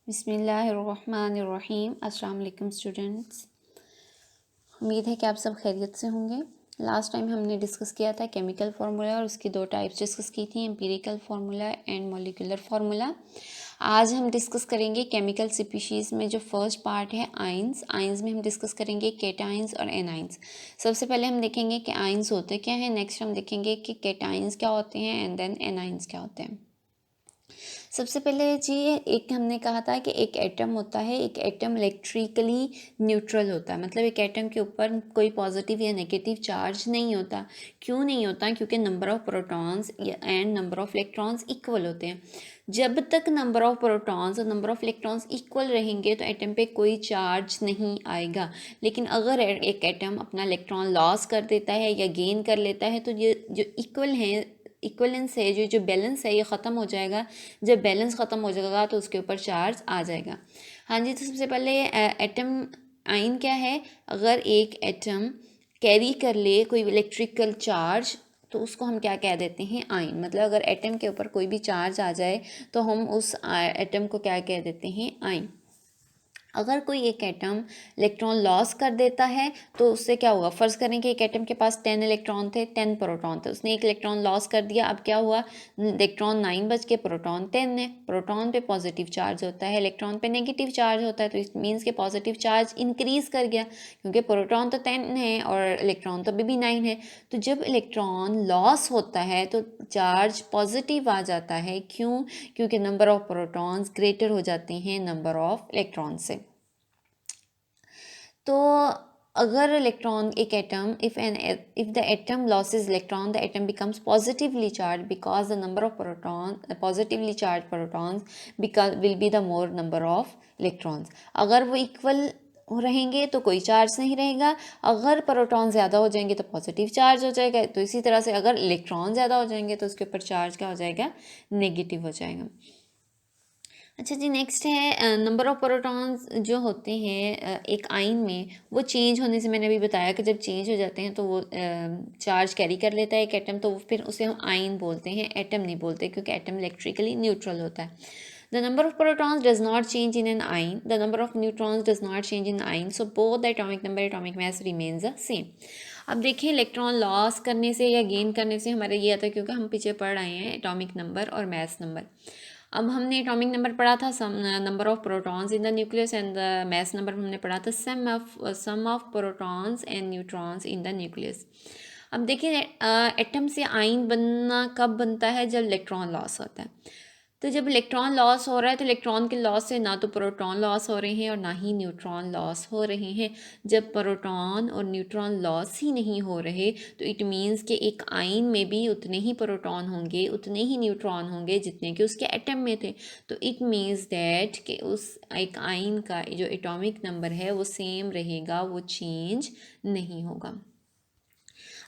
बिस्मिल्लाहिर्रहमानिर्रहीम। अस्सलाम वालेकुम स्टूडेंट्स। उम्मीद है कि आप सब खैरियत से होंगे। लास्ट टाइम हमने डिस्कस किया था केमिकल फार्मूला और उसकी दो टाइप्स डिस्कस की थी, empirical formula and molecular formula. आज हम डिस्कस करेंगे केमिकल स्पीशीज़ में जो फर्स्ट पार्ट है आइंस। आइंस में हम डिस्कस करेंगे केटाइंस और एनाइंस। सबसे पहले हम देखेंगे कि आइंस होते क्या हैं, नेक्स्ट हम देखेंगे कि केटाइंस क्या होते हैं एंड देन एनाइंस क्या होते हैं। सबसे पहले जी, एक हमने कहा था कि एक एटम होता है, एक एटम इलेक्ट्रिकली न्यूट्रल होता है, मतलब एक एटम के ऊपर कोई पॉजिटिव या नेगेटिव चार्ज नहीं होता। क्यों नहीं होता? क्योंकि number of protons and number of electrons equal होते हैं। जब तक नंबर ऑफ प्रोटॉन्स और नंबर ऑफ इलेक्ट्रॉन्स इक्वल रहेंगे तो एटम पे कोई चार्ज नहीं आएगा। लेकिन अगर एक एटम अपना इलेक्ट्रॉन लॉस कर देता है या गेन कर लेता है तो ये जो इक्वलेंस है, जो बैलेंस है, ये ख़त्म हो जाएगा। जब बैलेंस ख़त्म हो जाएगा तो उसके ऊपर चार्ज आ जाएगा। हाँ जी, तो सबसे पहले एटम आइन क्या है? अगर एक एटम कैरी कर ले कोई इलेक्ट्रिकल चार्ज तो उसको हम क्या कह देते हैं? आइन। मतलब अगर एटम के ऊपर कोई भी चार्ज आ जाए तो हम उस एटम को क्या कह देते हैं? आइन। अगर कोई एक एटम इलेक्ट्रॉन लॉस कर देता है तो उससे क्या होगा? फ़र्ज़ करें कि एक एटम के पास 10 इलेक्ट्रॉन थे, 10 प्रोटॉन थे, उसने एक इलेक्ट्रॉन लॉस कर दिया। अब क्या हुआ? इलेक्ट्रॉन 9 बच के प्रोटॉन 10 है। प्रोटॉन पे पॉजिटिव चार्ज होता है, इलेक्ट्रॉन पे नेगेटिव चार्ज होता है, तो इट मीन्स के पॉजिटिव चार्ज इंक्रीज़ कर गया, क्योंकि प्रोटॉन तो 10 है और इलेक्ट्रॉन तो अभी भी 9 है। तो जब इलेक्ट्रॉन लॉस होता है तो चार्ज पॉजिटिव आ जाता है। क्यों? क्योंकि नंबर ऑफ प्रोटॉन्स ग्रेटर हो जाते हैं नंबर ऑफ इलेक्ट्रॉन से। तो अगर इलेक्ट्रॉन एक atom if the atom loses electron, the atom becomes positively charged because the number of positively charged protons will be the more number of electrons. अगर वो equal रहेंगे तो कोई चार्ज नहीं रहेगा। अगर प्रोटॉन ज़्यादा हो जाएंगे तो पॉजिटिव चार्ज हो जाएगा। तो इसी तरह से अगर इलेक्ट्रॉन ज़्यादा हो जाएंगे तो उसके ऊपर चार्ज क्या हो जाएगा? नेगेटिव हो जाएगा। अच्छा जी, नेक्स्ट है नंबर ऑफ प्रोटॉन्स जो होते हैं एक आइन में, वो चेंज होने से मैंने अभी बताया कि जब चेंज हो जाते हैं तो वो चार्ज कैरी कर लेता है एक एटम, तो फिर उसे हम आइन बोलते हैं, एटम नहीं बोलते, क्योंकि एटम इलेक्ट्रिकली न्यूट्रल होता है। The number of protons does not change in an ion, the number of neutrons does not change in ion, so both the atomic number atomic mass remains the same. अब देखिए, electron loss करने से या gain करने से हमारा ये आता है, क्योंकि हम पीछे पढ़ आए हैं एटॉमिक नंबर और मास नंबर। अब हमने एटॉमिक नंबर पढ़ा था number of protons in the nucleus, and the mass number हमने पढ़ा था sum of protons and neutrons in the nucleus. अब देखिए, एटम से आइन बनना कब बनता है? जब इलेक्ट्रॉन लॉस होता है। तो जब इलेक्ट्रॉन लॉस हो रहा है तो इलेक्ट्रॉन के लॉस से ना तो प्रोटॉन लॉस हो रहे हैं और ना ही न्यूट्रॉन लॉस हो रहे हैं। जब प्रोटॉन और न्यूट्रॉन लॉस ही नहीं हो रहे तो इट मीन्स कि एक आइन में भी उतने ही प्रोटॉन होंगे, उतने ही न्यूट्रॉन होंगे जितने कि उसके एटम में थे। तो इट मीन्स दैट कि उस एक आइन का जो एटॉमिक नंबर है वो सेम रहेगा, वो चेंज नहीं होगा।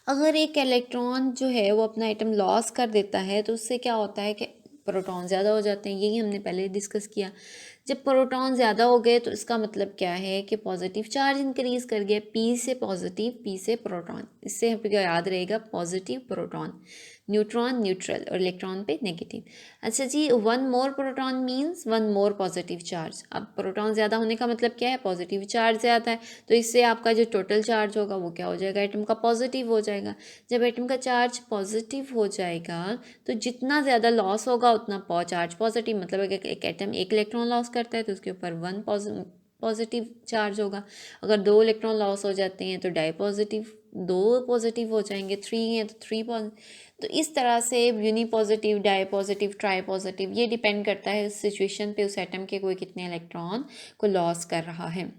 अगर एक इलेक्ट्रॉन जो है वो अपना एटम लॉस कर देता है तो उससे क्या होता है कि प्रोटॉन ज़्यादा हो जाते हैं। यही हमने पहले डिस्कस किया। जब प्रोटॉन ज़्यादा हो गए तो इसका मतलब क्या है कि पॉजिटिव चार्ज इंक्रीज़ कर गया, पी से पॉजिटिव, पी से प्रोटॉन। इससे आपको याद रहेगा, पॉजिटिव प्रोटॉन, न्यूट्रॉन न्यूट्रल और इलेक्ट्रॉन पे नेगेटिव। अच्छा जी, one more proton means one more positive charge. अब प्रोटॉन ज़्यादा होने का मतलब क्या है? पॉजिटिव चार्ज ज़्यादा है, तो इससे आपका जो टोटल चार्ज होगा वो क्या हो जाएगा? एटम का पॉजिटिव हो जाएगा। जब एटम का चार्ज पॉजिटिव हो जाएगा तो जितना ज़्यादा लॉस होगा उतना चार्ज पॉजिटिव, मतलब अगर एक एटम एक इलेक्ट्रॉन लॉस करता है तो उसके ऊपर वन पॉजिटिव चार्ज होगा। अगर दो इलेक्ट्रॉन लॉस हो जाते हैं तो डाई पॉजिटिव, दो पॉजिटिव हो जाएंगे, थ्री हैं तो थ्री पॉजिटिव। तो इस तरह से unipositive, dipositive, tripositive, ये डिपेंड करता है उस सिचुएशन पे, उस एटम के कोई कितने इलेक्ट्रॉन को लॉस कर रहा है।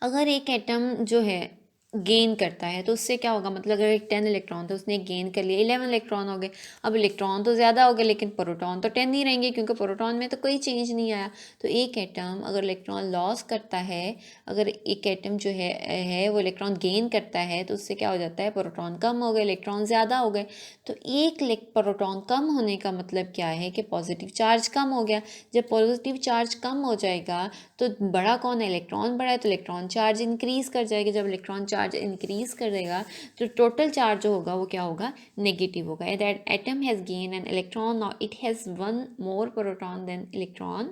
अगर एक एटम जो है गेन करता है तो उससे क्या होगा? मतलब अगर एक 10 इलेक्ट्रॉन था, उसने गेन कर लिया, 11 इलेक्ट्रॉन हो गए। अब इलेक्ट्रॉन तो ज़्यादा हो गए लेकिन प्रोटॉन तो 10 ही रहेंगे, क्योंकि प्रोटॉन में तो कोई चेंज नहीं आया। तो एक एटम अगर इलेक्ट्रॉन लॉस करता है, अगर एक एटम जो है वो इलेक्ट्रॉन गेन करता है तो उससे क्या हो जाता है? प्रोटॉन कम हो गए, इलेक्ट्रॉन ज़्यादा हो गए। तो एक प्रोटॉन कम होने का मतलब क्या है? कि पॉजिटिव चार्ज कम हो गया। जब पॉजिटिव चार्ज कम हो जाएगा तो बड़ा कौन है? इलेक्ट्रॉन बड़ा है, तो इलेक्ट्रॉन चार्ज इंक्रीज़ कर जाएगा। जब इलेक्ट्रॉन चार्ज इंक्रीज़ कर देगा तो टोटल चार्ज जो होगा वो क्या होगा? नेगेटिव होगा। That atom has gain an electron, now it has one more proton then electron.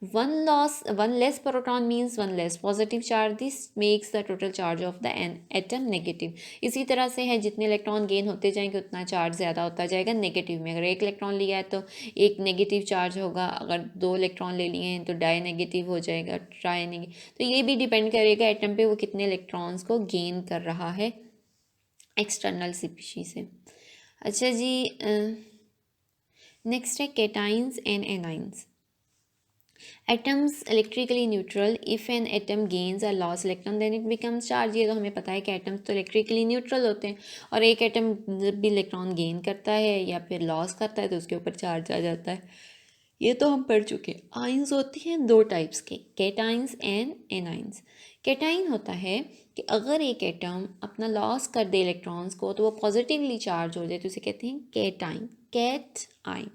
one less proton means one less positive charge. This makes the total charge of the atom negative. इसी तरह से है, जितने electron gain होते जाएंगे उतना charge ज़्यादा होता जाएगा नेगेटिव में. अगर एक इलेक्ट्रॉन लिया है तो एक नेगेटिव चार्ज होगा, अगर दो इलेक्ट्रॉन ले लिए हैं तो डाई नेगेटिव हो जाएगा, ट्राई नेगेटिव. तो ये भी डिपेंड करेगा एटम पे वो कितने इलेक्ट्रॉन्स को गेन कर रहा है एक्सटर्नल स्पीशीज से. अच्छा जी, नेक्स्ट है cations and anions. Atoms electrically neutral. If an atom gains or loss electron then it becomes charge. ये तो हमें पता है कि एटम्स तो इलेक्ट्रिकली न्यूट्रल होते हैं, और एक एटम जब भी इलेक्ट्रॉन गेन करता है या फिर लॉस करता है तो उसके ऊपर चार्ज आ जाता है. ये तो हम पढ़ चुके हैं. आइंस होती हैं दो टाइप्स के, कैटाइंस एंड एनाइंस. कैटाइन होता है कि अगर एक एटम अपना लॉस कर दे इलेक्ट्रॉन्स को तो वो पॉजिटिवली चार्ज हो जाए तो उसे कहते हैं कैटाइन. कैट आइन.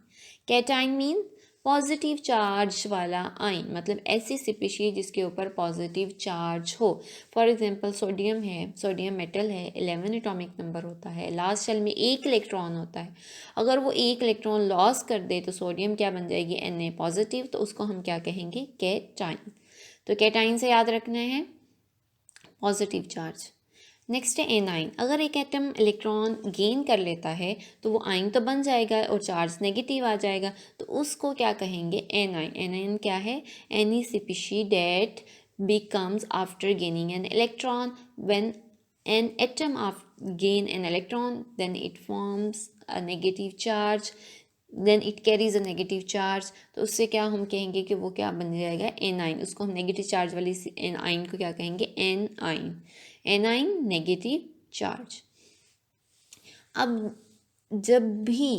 कैटाइन मीन पॉजिटिव चार्ज वाला आइन, मतलब ऐसी स्पीशीज जिसके ऊपर पॉजिटिव चार्ज हो. फॉर एग्जांपल सोडियम है, सोडियम मेटल है, 11 एटॉमिक नंबर होता है, लास्ट शेल में एक इलेक्ट्रॉन होता है. अगर वो एक इलेक्ट्रॉन लॉस कर दे तो सोडियम क्या बन जाएगी, Na पॉजिटिव, तो उसको हम क्या कहेंगे, कैटाइन. तो कैटाइन से याद रखना है पॉजिटिव चार्ज. नेक्स्ट है एनाइन. अगर एक एटम इलेक्ट्रॉन गेन कर लेता है तो वो आइन तो बन जाएगा और चार्ज नेगेटिव आ जाएगा, तो उसको क्या कहेंगे, एनाइन. एनाइन क्या है, any species that becomes after gaining an electron. When an atom gain an electron then it forms a negative charge, then it carries a negative charge. तो उससे क्या हम कहेंगे कि वो क्या बन जाएगा, एनाइन. उसको हम नेगेटिव चार्ज वाली आइन को क्या कहेंगे, एन आइन. A9 negative charge. अब जब भी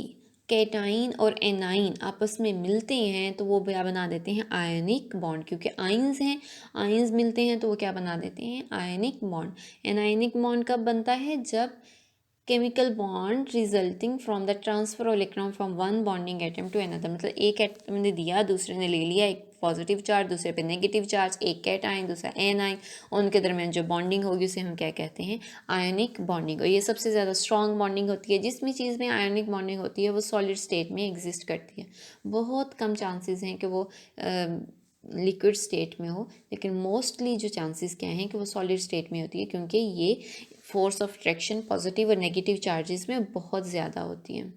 कैटाइन और एनाइन आपस में मिलते हैं तो वो क्या बना देते हैं, आयनिक बॉन्ड. क्योंकि आइंस हैं, आइंस मिलते हैं तो वो क्या बना देते हैं, आयनिक बॉन्ड. एनायनिक बॉन्ड कब बनता है, जब chemical bond resulting from the transfer of electron from one bonding atom to another. मतलब एक एटम ने दिया, दूसरे ने ले लिया, एक पॉजिटिव चार्ज, दूसरे पे नेगेटिव चार्ज, एक कैटाइन दूसरा एनाइन, उनके दरमियान जो बॉन्डिंग होगी उसे हम क्या कहते हैं, आयनिक बॉन्डिंग. और ये सबसे ज़्यादा स्ट्रॉन्ग बॉन्डिंग होती है. जिस भी चीज़ में आयनिक बॉन्डिंग होती है वो सॉलिड स्टेट में एग्जिस्ट करती है. बहुत कम चांसेस हैं कि वो लिक्विड स्टेट में हो, लेकिन मोस्टली जो चांसेस क्या हैं कि वो सॉलिड स्टेट में होती है, क्योंकि ये फोर्स ऑफ अट्रैक्शन पॉजिटिव और नेगेटिव चार्जेस में बहुत ज़्यादा होती है.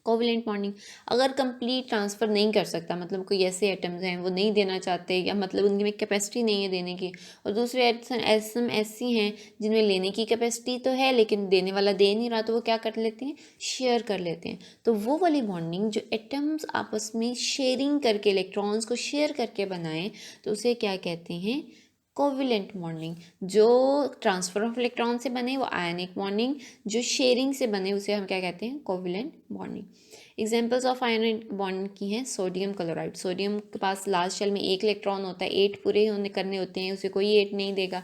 Covalent bonding. अगर कंप्लीट ट्रांसफ़र नहीं कर सकता, मतलब कोई ऐसे एटम्स हैं वो नहीं देना चाहते, या मतलब उनकी में कैपेसिटी नहीं है देने की, और दूसरे एटम ऐसी हैं जिनमें लेने की कैपेसिटी तो है लेकिन देने वाला दे नहीं रहा, तो वो क्या कर लेते हैं, शेयर कर लेते हैं. तो वो वाली बॉन्डिंग जो एटम्स आपस में शेयरिंग करके इलेक्ट्रॉन्स को शेयर करके बनाएं तो उसे क्या कहते हैं, कोवलेंट बॉन्डिंग. जो ट्रांसफर ऑफ इलेक्ट्रॉन से बने वो आयनिक बॉन्डिंग, जो शेयरिंग से बने उसे हम क्या कहते हैं, covalent bonding. Examples of ionic bond की हैं, सोडियम क्लोराइड. सोडियम के पास लास्ट शेल में एक इलेक्ट्रॉन होता है, 8 पूरे होने करने होते हैं, उसे कोई 8 नहीं देगा,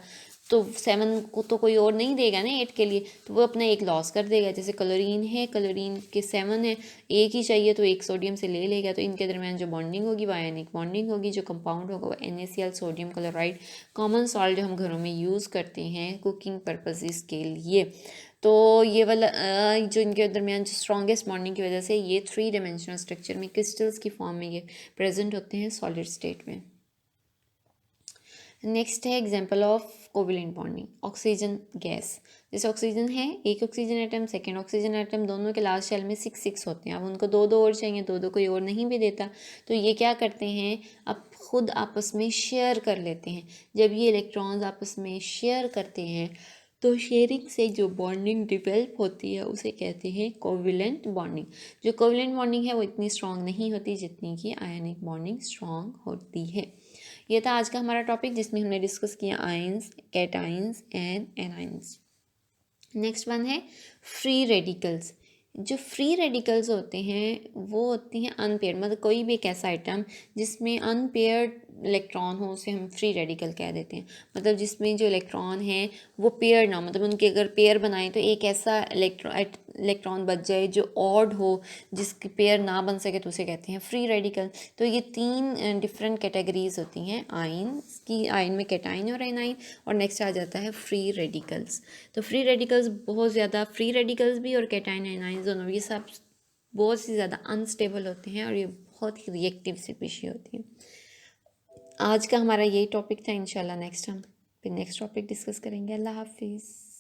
तो 7 को तो कोई और नहीं देगा ना 8 के लिए, तो वो अपना एक लॉस कर देगा. जैसे क्लोरीन है, क्लोरीन के 7 है, एक ही चाहिए तो एक सोडियम से ले लेगा, तो इनके दरमियान जो बॉन्डिंग होगी वो आयनिक बॉन्डिंग होगी. जो कंपाउंड होगा वो NaCl sodium chloride, common salt जो हम घरों में यूज़ करते हैं कुकिंग पर्पसेस के लिए. तो ये वाला जो इनके दरमियान जो स्ट्रॉन्गेस्ट बॉन्डिंग की वजह से ये 3 डायमेंशनल स्ट्रक्चर में क्रिस्टल्स की फॉर्म में ये प्रेजेंट होते हैं सॉलिड स्टेट में. नेक्स्ट है example of covalent bonding, oxygen gas. जैसे ऑक्सीजन है, एक oxygen atom, second oxygen atom, दोनों के लास्ट शेल में 6 होते हैं. अब उनको 2 और चाहिए, 2 कोई और नहीं भी देता, तो ये क्या करते हैं, अब खुद आपस में शेयर कर लेते हैं. जब ये इलेक्ट्रॉन्स आपस में शेयर करते हैं तो शेयरिंग से जो बॉन्डिंग डिवेल्प होती है उसे कहते हैं कोवलेंट बॉन्डिंग. जो कोवलेंट बॉन्डिंग है वो इतनी स्ट्रॉन्ग नहीं होती जितनी कि आयनिक बॉन्डिंग स्ट्रॉन्ग होती है. ये था आज का हमारा टॉपिक जिसमें हमने डिस्कस किया ions, cations and anions. Next one है फ्री रेडिकल्स. जो फ्री रेडिकल्स होते हैं वो होती हैं अनपेयर्ड, मतलब कोई भी एक ऐसा आइटम जिसमें अनपेयर्ड इलेक्ट्रॉन हो उसे हम फ्री रेडिकल कह देते हैं. मतलब जिसमें जो इलेक्ट्रॉन है वो पेयर ना, मतलब उनके अगर पेयर बनाएं तो एक ऐसा इलेक्ट्रॉन बच जाए जो ऑड हो, जिसकी पेयर ना बन सके, तो उसे कहते हैं फ्री रेडिकल. तो ये 3 डिफरेंट कैटेगरीज होती हैं आइंस की. आइन में कैटाइन और एनाइन, और नेक्स्ट आ जाता है फ्री रेडिकल्स. तो फ्री रेडिकल्स बहुत ज़्यादा, फ्री रेडिकल्स भी और कैटाइन एनाइन दोनों, ये सब बहुत ही ज़्यादा अनस्टेबल होते हैं और ये बहुत ही रिएक्टिव स्पीशी होती हैं। आज का हमारा यही टॉपिक था। इंशाल्लाह नेक्स्ट हम फिर नेक्स्ट टॉपिक डिस्कस करेंगे। अल्लाह हाफिज़।